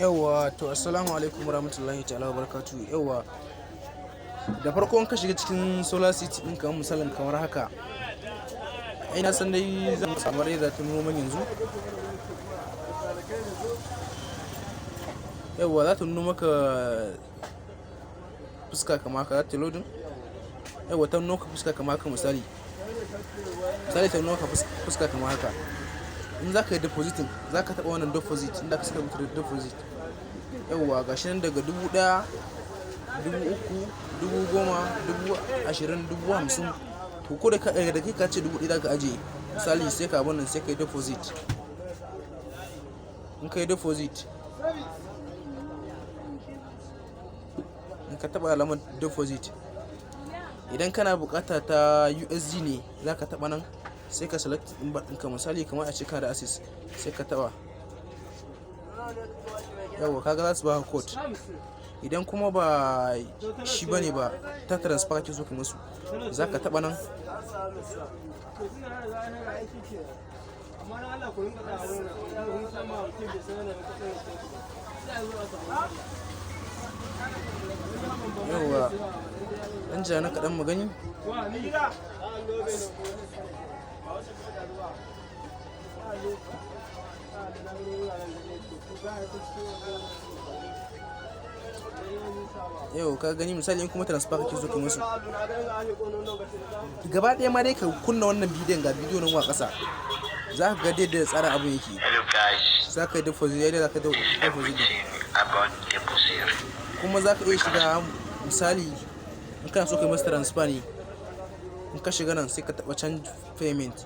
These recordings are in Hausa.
Yawwa to assalamu alaikum warahmatullahi ta'ala wabarakatuh. Yawwa da farko in ka shiga cikin solar city din kamar misalin kamar haka, ai na san dai zan samu rai za ta nuno yanzu. Yawwa za ta nuno maka fuska kamar haka, za ta loading. Yawwa ta nuno ka fuska kamar haka, misali ta nuno ka fuska kamar haka. In za ka yi depositing, za ka taɓa wannan deposit inda ka saka rubuta deposit. Yawwa gashi nan daga 1000, 3000, 10,000, 20,000, 50,000. to ko da kai ka ce 1000 za ka ajiye, misali sai ka abun nan sai ka yi deposit. In ka yi deposit, in ka taɓa alamar deposit, idan kana bukata ta USD ne za ka taɓa nan sai ka select din ɗinka, misali kamar a cika da access sai ka taɓa. Yawwa kaga za su baka code. Idan kuma ba shi bane ba, ta transfer kake so ka musu, za ka taɓa nan. Yawwa ɗan jana kaɗan mu gani. Yau ka gani misali in kuma transfer kake so ka musu, gaba ɗaya ma dai ka kunna wannan bidiyon, ga bidiyo nan wa ƙasa za ka ga dai da tsara abin yake. Za ka yi deposit, yadda za ka deposit kuma za ka iya shiga, misali in kana so ka yi masa transfer ne, in ka shiga nan sai ka taɓa change payment.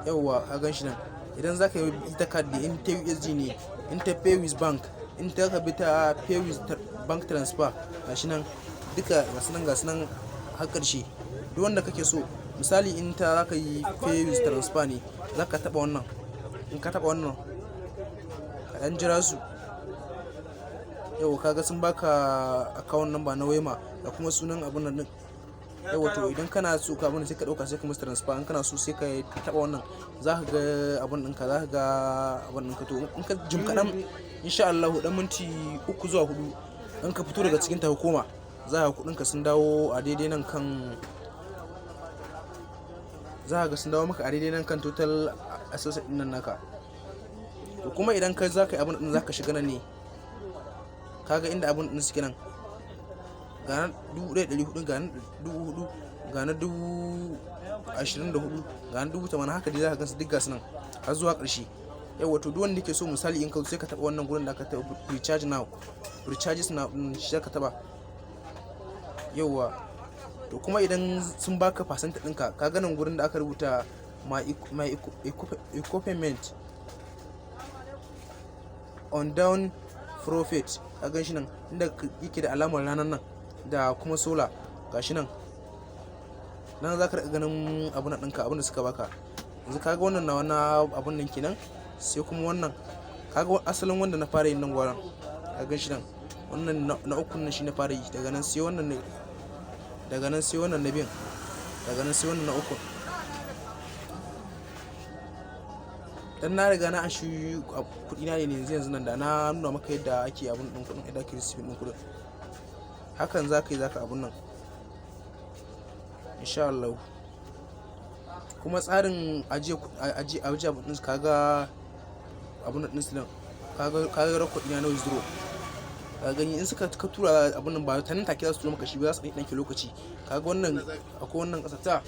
Yawwa ka gan shi nan, idan za ka yi ita card ne, in ta USD ne, in ta pay with bank, in ta ka bi ta pay with bank transfer, gashi nan duka gasu nan har ƙarshe. Duk wanda kake so, misali in ta za ka yi pay with transfer ne, za ka taɓa wannan. In ka taɓa wannan ka ɗan jira su. Yau kaga sun baka account number na Wema da kuma sunan abun nan din. Yawwa to idan kana so ka abun sai ka ɗauka sai ka musu transfer, in kana so sai ka taɓa wannan, za ka ga abun ɗinka, za ka ga abun ɗinka. To in ka jim kaɗan, insha Allah dan minti 3 zuwa 4 in ka fito daga cikin ta hukuma, za ka kuɗinka sun dawo a daidai nan kan, za ka ga sun dawo maka a daidai nan kan total associate ɗin nan naka. To kuma idan ka za ka yi abun ɗin, za ka shiga nan ne, kaga inda abun ɗin suke nan, ga na 1400, ga na 4000, ga na 24,000, ga na 80,000, haka dai za ka gansu duk gasu nan har zuwa ƙarshe. Yawwa to duk wanda ke so, misali in ka sai ka taɓa wannan gurin da aka taɓa recharge now, recharges now shi za ka taɓa. Yawwa to kuma idan sun baka percent ɗinka, ka ga nan gurin da aka rubuta my equipment on down profit, ka gan shi nan inda yake da alamar ranar nan da kuma solar, gashi nan za ka riƙa ganin abun ɗinka, abun da suka baka. Yanzu kaga wannan na wani abun nan kenan, sai kuma wannan kaga asalin wanda na fara yin nan gwaran, ka gan shi nan wannan na uku nan shi na fara yi, daga nan sai wannan na biyan, daga nan sai wannan na uku. Dan na riga na ashi kuɗi na ne yanzu nan, da na nuna maka yadda ake abun ɗin kuɗin, yadda ake receiving ɗin kuɗin. Hakan za ka yi, za ka abun nan insha Allah. Kuma tsarin ajiye abun ɗin, kaga abun ɗin su nan, kaga record ɗina na withdraw, ka gani in suka ka tura abun nan ba ta nan take za su tura maka shi ba, za su ɗan lokaci. Kaga wannan akwai wannan ƙasa ta,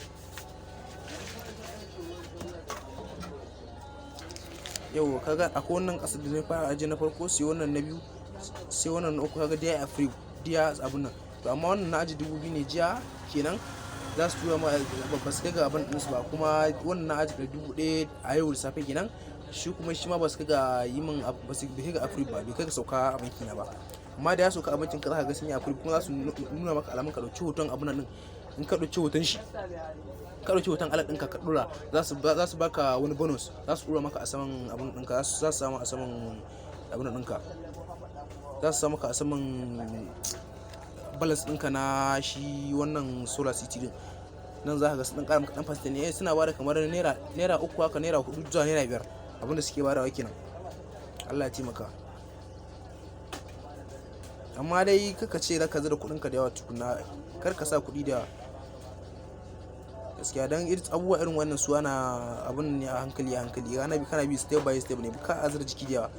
yau kaga akwai wannan ƙasa da zai fara ajiye na farko, sai wannan na biyu, sai wannan na uku. Kaga dai a free dia abun nan. To amma wannan na aji 2000 ne jiya kenan, za su tura ma ba su kai ga abin ɗinsu ba. Kuma wannan na aji 1000 a yau da safe kenan, shi kuma shi ma ba su kai ga yi min, ba su kai ga free ba, bai kai ga sauka a banki na ba. Amma da ya sauka a bankin ka, za ka ga sun yi free, kuma za su nuna maka alamun ka ɗauki hoton abun nan din. In ka ɗauki hoton shi, ka ɗauki hoton alert ɗinka ka ɗora, za su baka wani bonus, za su ɗora maka a saman abun ɗinka, za su samu a saman abun ɗinka, za su samu ka a saman balance ɗinka na shi wannan solar city din. Nan za ka ga su ɗan ƙara maka ɗan fasita ne, suna bada kamar naira 3 haka, naira 4 zuwa naira 5, abinda suke badawa kenan. Allah ya taimaka. amma dai kaka ce zaka zira kuɗinka da yawa tukuna, kar ka sa kuɗi da yawa gaskiya. Dan irin abubuwa irin wannan su ana abun ne a hankali a hankali, kana bi step by step ne, ka azura jiki da yawa.